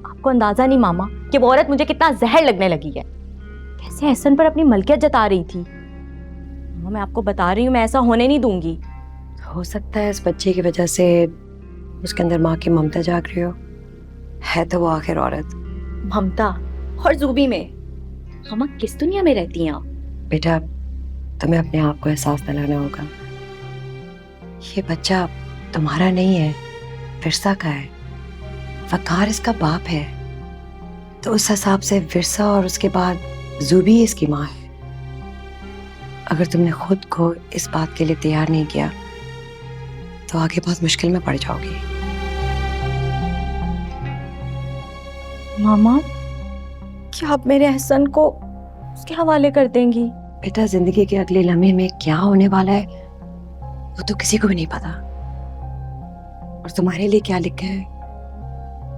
आपको अंदाजा नहीं मामा कि वो औरत मुझे कितना जहर लगने लगी है। कैसे एहसन पर अपनी मलकियत जता रही थी। मामा मैं आपको बता रही हूँ, मैं ऐसा होने नहीं दूंगी। हो सकता है इस बच्चे की वजह से उसके अंदर माँ की ममता जाग रही हो। है तो वो आखिर औरत। ममता और जूबी में मामा किस दुनिया में रहती हैं आप? बेटा तुम्हें अपने आप को एहसास दिलाना होगा, ये बच्चा तुम्हारा नहीं है, विरसा का है। वकार इसका बाप है, तो उस हिसाब से विरसा और उसके बाद जूबी इसकी माँ है। अगर तुमने खुद को इस बात के लिए तैयार नहीं किया तो आगे बहुत मुश्किल में पड़ जाओगी। मामा क्या आप मेरे एहसन को उसके हवाले कर देंगी? बेटा जिंदगी के अगले लम्हे में क्या होने वाला है वो तो किसी को भी नहीं पता, और तुम्हारे लिए क्या लिखा है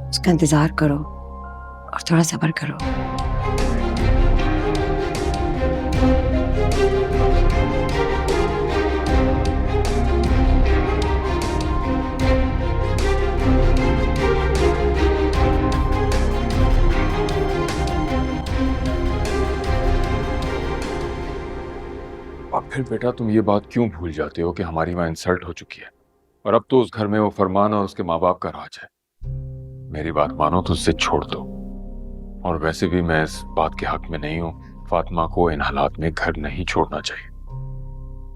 उसका इंतजार करो और थोड़ा सब्र करो। अब फिर बेटा तुम ये बात क्यों भूल जाते हो कि हमारी माँ इंसल्ट हो चुकी है और अब तो उस घर में वो फरमान और उसके माँ बाप का राज है। मेरी बात मानो तो उससे छोड़ दो। और वैसे भी मैं इस बात के हक में नहीं हूं, फातिमा को इन हालात में घर नहीं छोड़ना चाहिए।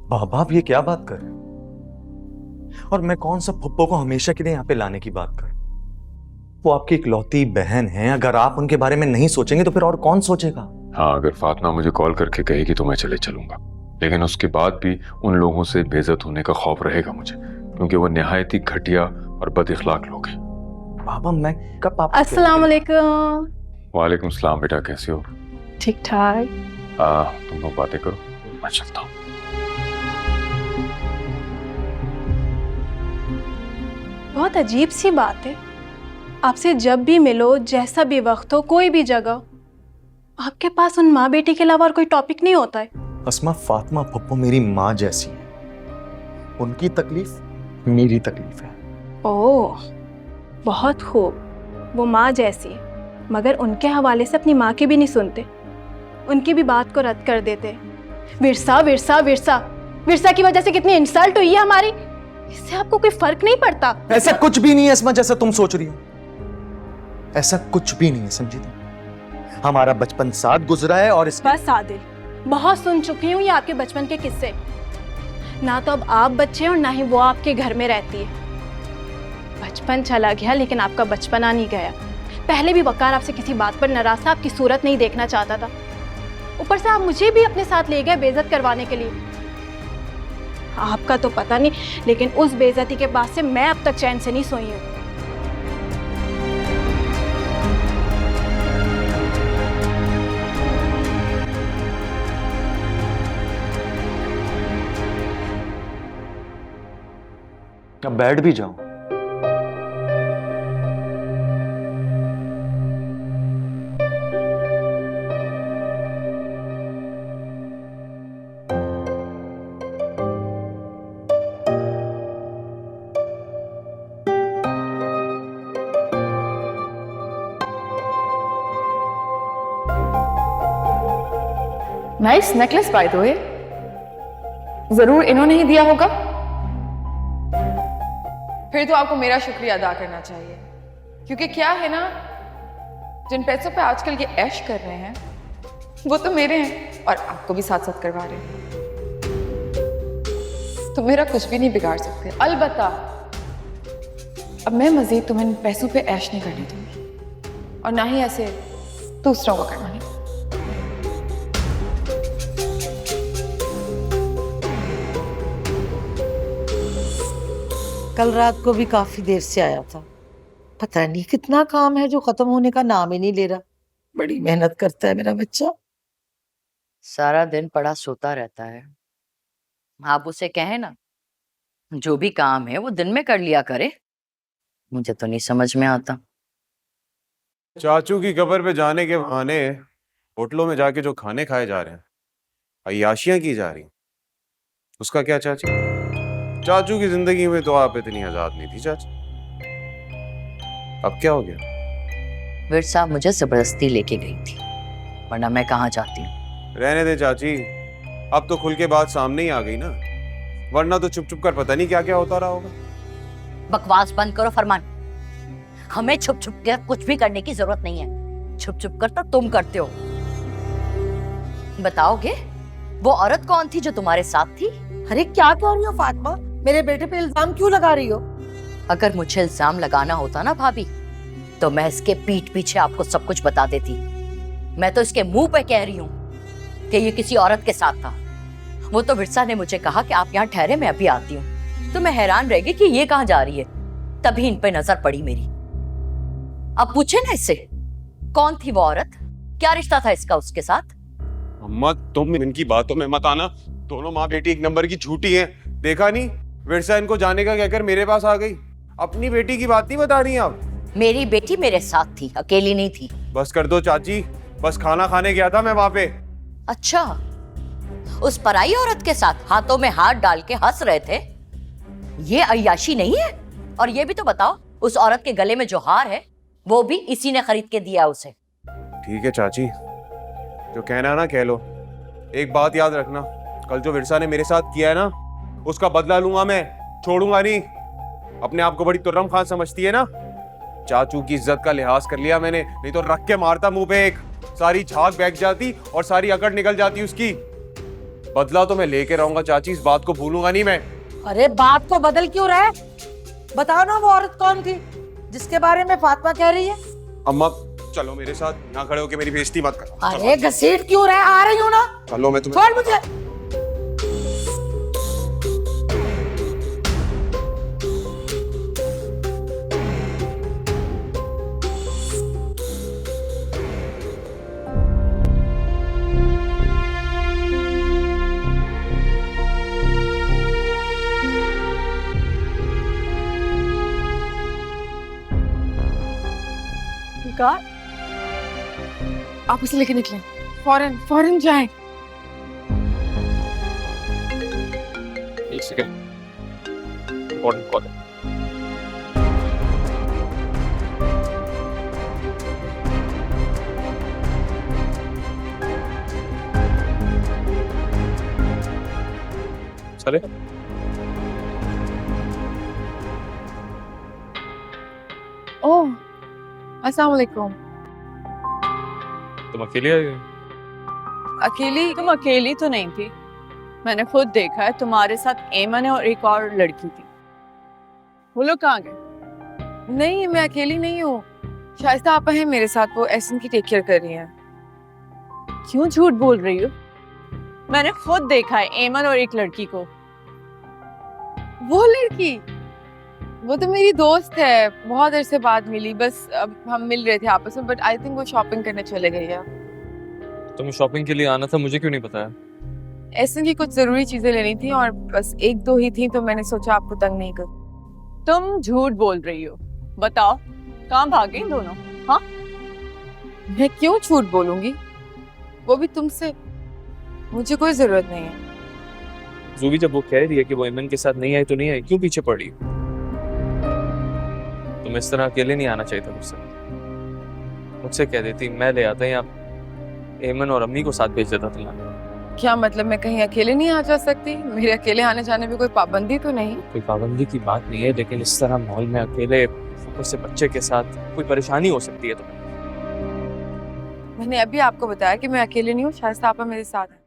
बाबा आप ये क्या बात कर रहे हैं? और मैं कौन सा फुप्पो को हमेशा के लिए यहाँ पे लाने की बात कर? वो आपकी इकलौती बहन है, अगर आप उनके बारे में नहीं सोचेंगे तो फिर और कौन सोचेगा? हाँ, अगर फातिमा मुझे कॉल करके कहेगी तो मैं चले चलूंगा, लेकिन उसके बाद भी उन लोगों से बेइज्जत होने का खौफ रहेगा मुझे, क्योंकि वो निहायत ही घटिया और बदइखलाक लोग हैं। बाबा मैं कब आप अस्सलाम वालेकुम। वालेकुम सलाम। बेटा कैसे हो? ठीक ठाक। तुम लोग बातें करो, मैं चलता हूँ। बहुत अजीब सी बात है, आपसे जब भी मिलो, जैसा भी वक्त हो, कोई भी जगह, आपके पास उन माँ बेटी के अलावा और कोई टॉपिक नहीं होता है। अस्मा, फातिमा फुप्पो मेरी माँ जैसी है, उनकी तकलीफ मेरी तकलीफ है। ओह बहुत खूब, वो माँ जैसी है, मगर उनके हवाले से अपनी माँ की भी नहीं सुनते, उनकी भी बात को रद्द कर देते। विरसा विरसा विरसा विरसा की वजह से कितनी इंसल्ट हुई है हमारी, इससे आपको कोई फर्क नहीं पड़ता? ऐसा कुछ भी नहीं है अस्मा जैसा तुम सोच रही हो, ऐसा कुछ भी नहीं है, समझी तुम? हमारा बचपन साथ गुजरा है और बस आदिल, बहुत सुन चुकी हूँ ये आपके बचपन के किस्से। ना तो अब आप बच्चे और ना ही वो आपके घर में रहती है। बचपन चला गया लेकिन आपका बचपना नहीं गया। पहले भी वकार आपसे किसी बात पर नाराज था, आपकी सूरत नहीं देखना चाहता था, ऊपर से आप मुझे भी अपने साथ ले गए बेइज्जत करवाने के लिए। आपका तो पता नहीं, लेकिन उस बेइज्जती के बाद से मैं अब तक चैन से नहीं सोई हूँ। अब बैठ भी जाओ। Nice necklace by the way, जरूर इन्होंने ही दिया होगा। फिर तो आपको मेरा शुक्रिया अदा करना चाहिए, क्योंकि क्या है ना, जिन पैसों पे आजकल ये ऐश कर रहे हैं वो तो मेरे हैं और आपको भी साथ साथ करवा रहे हैं, तो मेरा कुछ भी नहीं बिगाड़ सकते। अलबत्ता अब मैं मजीद तुम्हें इन पैसों पे ऐश नहीं करने दूंगी और ना ही ऐसे दूसरों को करवाने। कल रात को भी काफी देर से आया था, पता नहीं कितना काम है जो खत्म होने का नाम ही नहीं ले रहा। बड़ी मेहनत करता है मेरा बच्चा। सारा दिन पड़ा सोता रहता है। आप उसे कहें ना, जो भी काम है वो दिन में कर लिया करे। मुझे तो नहीं समझ में आता। चाचू की कब्र पे जाने के बहाने होटलों में जाके जो खाने खाए जा रहे हैं, अय्याशियां की जा रही, उसका क्या चाची? चाचू की जिंदगी में तो आप इतनी आजाद नहीं थी चाची, अब क्या हो गया? विरसा मुझे जबरदस्ती लेके गई थी, वरना मैं कहाँ जाती हूँ। रहने दे चाची, अब तो खुल के बात सामने ही आ गई ना, वरना तो चुप चुप कर पता नहीं क्या क्या होता रहा होगा। बकवास बंद करो फरमान। हमें छुप छुप कर कुछ भी करने की जरूरत नहीं है, छुप छुप कर तो तुम करते हो। बताओगे वो औरत कौन थी जो तुम्हारे साथ थी? अरे क्या कह रही हो फातिमा, मेरे बेटे पे इल्जाम क्यों लगा रही हो? अगर मुझे इल्जाम लगाना होता ना भाभी, तो मैं इसके पीठ पीछे आपको सब कुछ बता देती। मैं तो इसके मुंह पे कह रही हूँ कि ये किसी औरत के साथ था। वो तो विरसा ने मुझे कहा कि आप यहाँ ठहरे, मैं अभी आती हूँ। तो मैं हैरान रह गई कि ये कहाँ जा रही है, तभी इन पे नजर पड़ी मेरी। अब पूछे ना इससे, कौन थी वो औरत, क्या रिश्ता था इसका उसके साथ? अम्मा तुम इनकी बातों में मत आना, दोनों माँ बेटी एक नंबर की झूठी हैं। देखा नहीं, विरसा इनको जाने का कहकर मेरे पास आ गई, अपनी बेटी की बात नहीं बता रही आप। मेरी बेटी मेरे साथ थी, अकेली नहीं थी। बस कर दो चाची, बस खाना खाने गया था मैं वहां पे। अच्छा, उस पराई औरत के साथ हाथों में हाथ डाल के हंस रहे थे? ये अय्याशी नहीं है? और ये भी तो बताओ, उस औरत के गले में जो हार है वो भी इसी ने खरीद के दिया उसे। ठीक है चाची, जो कहना है ना कह लो। एक बात याद रखना, कल जो विरसा ने मेरे साथ किया है ना, उसका बदला लूंगा मैं, छोड़ूंगा नहीं। अपने आप को बड़ी तुर्रम खान समझती है ना, चाचू की इज्जत का लिहाज कर लिया मैंने, नहीं तो रख के मारता मुंह पे एक, सारी झाग बैठ जाती और सारी अकड़ निकल जाती उसकी। बदला तो मैं लेके रहूंगा चाची, इस बात को भूलूंगा नहीं मैं। अरे बात को बदल क्यों रहा है? बताओ ना वो औरत कौन थी जिसके बारे में फातिमा कह रही है? अम्मा चलो मेरे साथ, यहाँ खड़े होके मेरी बेइज्जती मत करो। अरे घसीट क्यों रहा है? आ रही हूँ ना, चलो मैं तुम्हें। छोड़ मुझे। आप इसे लेके निकलें, फौरन फौरन जाएं। एक सेकंड, इम्पोर्टेंट कॉल है। चले? ओह, अस्सलाम वालेकुम। तुम अकेले आए हो? अकेली? तुम अकेली तो नहीं थी, मैंने खुद देखा है। तुम्हारे साथ एमन है और एक और लड़की थी। वो लोग कहाँ गए? नहीं, मैं अकेली नहीं हूँ, शाइस्ता आपा है मेरे साथ, वो एहसन की टेक केयर कर रही हैं। क्यों झूठ बोल रही हो? मैंने खुद देखा है एमन और एक लड़की को। वो लड़की? वो तो मेरी दोस्त है, बहुत देर से बाद मिली, बस अब हम मिल रहे थे आपस में, बट आई थिंक वो शॉपिंग करने चले गई है। तुम्हें शॉपिंग के लिए आना था, मुझे क्यों नहीं बताया? एहसन की कुछ जरूरी चीजें लेनी थी और बस एक दो ही थी, तो मैंने सोचा आपको तंग नहीं कर। तुम झूठ बोल रही हो, बताओ कहाँ भागे इन दोनों? हाँ, मैं क्यों झूठ बोलूंगी, वो भी तुमसे। मुझे कोई जरूरत नहीं है। जूबी जब वो कह रही है कि वो एमन के साथ नहीं आई तो नहीं आई, क्यों पीछे पड़ी? तुम इस तरह अकेले नहीं आना चाहिए था मुझसे। मुझसे कह देती, मैं ले आता या एमन और अम्मी को साथ भेज देता तुम्हारे। क्या मतलब, मैं कहीं अकेले नहीं आ जा सकती? मेरे अकेले आने जाने में कोई पाबंदी तो नहीं? कोई पाबंदी की बात नहीं है, लेकिन इस तरह माहौल में अकेले उससे बच्चे के साथ कोई परेशानी हो सकती है तुम्हें। मैंने अभी आपको बताया कि मैं अकेले नहीं हूँ, शायद आपा मेरे साथ है।